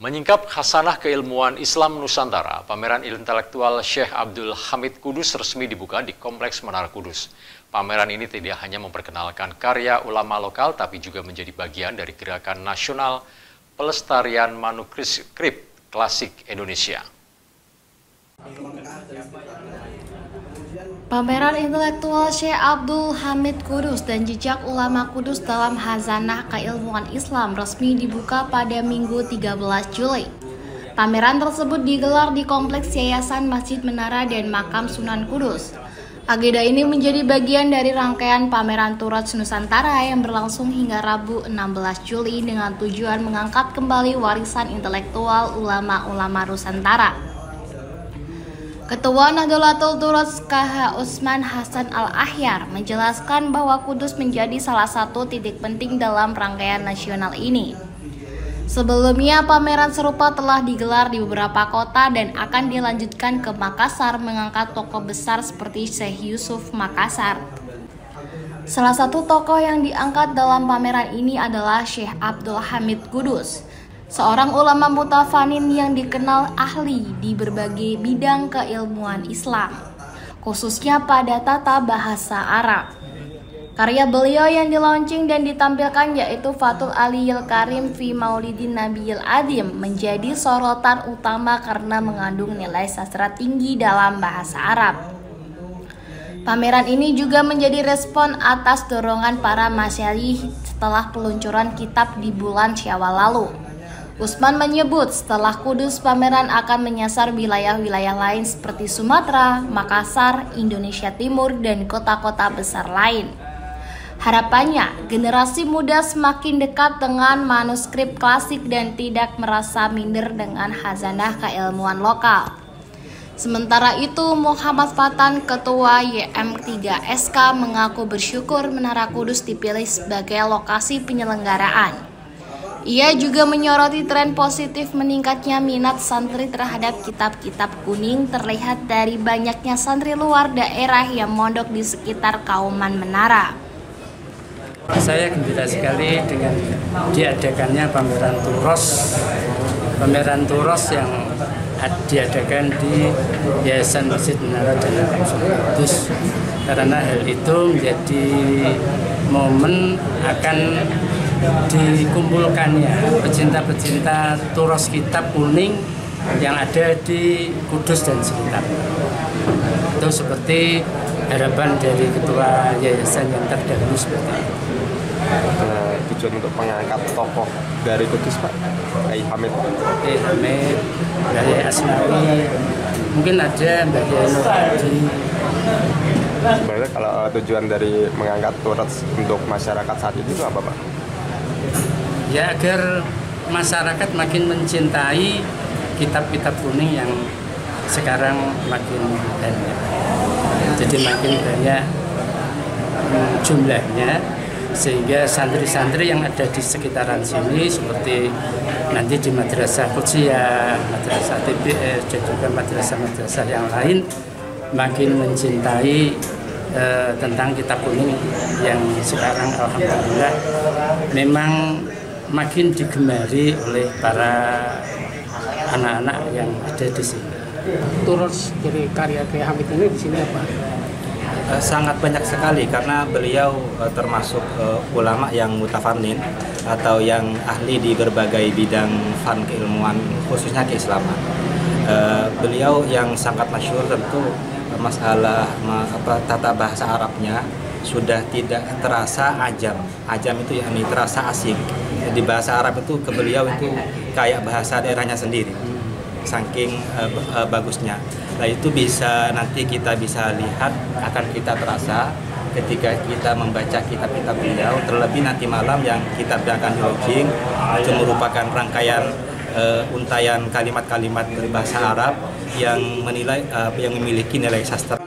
Menyingkap khasanah keilmuan Islam Nusantara, pameran intelektual Syekh Abdul Hamid Kudus resmi dibuka di Kompleks Menara Kudus. Pameran ini tidak hanya memperkenalkan karya ulama lokal, tapi juga menjadi bagian dari gerakan nasional pelestarian manuskrip klasik Indonesia. Pameran intelektual Syekh Abdul Hamid Kudus dan jejak ulama Kudus dalam khazanah keilmuan Islam resmi dibuka pada Minggu 13 Juli. Pameran tersebut digelar di Kompleks Yayasan Masjid Menara dan Makam Sunan Kudus. Agenda ini menjadi bagian dari rangkaian pameran Turats Nusantara yang berlangsung hingga Rabu 16 Juli dengan tujuan mengangkat kembali warisan intelektual ulama-ulama Nusantara. Ketua Nahdlatul Turats KH Usman Hasan Al-Ahyar menjelaskan bahwa Kudus menjadi salah satu titik penting dalam rangkaian nasional ini. Sebelumnya, pameran serupa telah digelar di beberapa kota dan akan dilanjutkan ke Makassar mengangkat tokoh besar seperti Syekh Yusuf Makassar. Salah satu tokoh yang diangkat dalam pameran ini adalah Syekh Abdul Hamid Kudus, seorang ulama mutafanin yang dikenal ahli di berbagai bidang keilmuan Islam, khususnya pada tata bahasa Arab. Karya beliau yang di-launching dan ditampilkan yaitu Fathul Aliyil Karim fi Maulidin Nabiyil Adzim menjadi sorotan utama karena mengandung nilai sastra tinggi dalam bahasa Arab. Pameran ini juga menjadi respon atas dorongan para masyayikh setelah peluncuran kitab di bulan Syawal lalu. Usman menyebut setelah Kudus, pameran akan menyasar wilayah-wilayah lain seperti Sumatera, Makassar, Indonesia Timur, dan kota-kota besar lain. Harapannya, generasi muda semakin dekat dengan manuskrip klasik dan tidak merasa minder dengan khazanah keilmuan lokal. Sementara itu, Muhammad Fatan, Ketua YM3SK, mengaku bersyukur Menara Kudus dipilih sebagai lokasi penyelenggaraan. Ia juga menyoroti tren positif meningkatnya minat santri terhadap kitab-kitab kuning terlihat dari banyaknya santri luar daerah yang mondok di sekitar Kauman Menara. Saya gembira sekali dengan diadakannya pameran Turos yang diadakan di Yayasan Masjid Menara dan Makam Sunan Kudus, karena hal itu menjadi momen akan dikumpulkannya pecinta-pecinta Turos kitab kuning yang ada di Kudus dan sekitar. Itu seperti harapan dari ketua yayasan yang terdahulu seperti itu. Tujuan untuk mengangkat tokoh dari Kudus, Pak, Kiai Hamid, dari Asnawi, mungkin ada Mbak Nur Hadi. Sebenarnya kalau tujuan dari mengangkat Turats untuk masyarakat saat ini itu apa, Pak? Ya, agar masyarakat makin mencintai kitab-kitab kuning yang sekarang makin banyak. Jadi makin banyak jumlahnya, sehingga santri-santri yang ada di sekitaran sini seperti nanti di Madrasah Qudsiyah, Madrasah TBS, dan juga madrasah-madrasah yang lain makin mencintai tentang kitab kuning yang sekarang alhamdulillah memang makin digemari oleh para anak-anak yang ada di sini. Turut dari karya Kiai Hamid ini di sini apa? Sangat banyak sekali karena beliau termasuk ulama yang mutafannin atau yang ahli di berbagai bidang fan keilmuan, khususnya keislaman. Beliau yang sangat masyhur tentu masalah tata bahasa Arabnya sudah tidak terasa ajam. Ajam itu yakni terasa asing. Di bahasa Arab itu ke beliau itu kayak bahasa daerahnya sendiri. Saking bagusnya. Nah, itu nanti kita bisa lihat, akan kita terasa ketika kita membaca kitab-kitab beliau, terlebih nanti malam yang kitab yang akan di-launching itu merupakan rangkaian untayan kalimat-kalimat berbahasa Arab yang memiliki nilai sastra.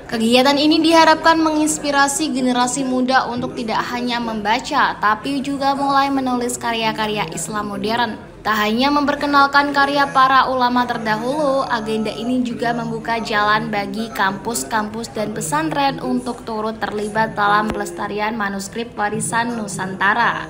Kegiatan ini diharapkan menginspirasi generasi muda untuk tidak hanya membaca, tapi juga mulai menulis karya-karya Islam modern. Tak hanya memperkenalkan karya para ulama terdahulu, agenda ini juga membuka jalan bagi kampus-kampus dan pesantren untuk turut terlibat dalam pelestarian manuskrip warisan Nusantara.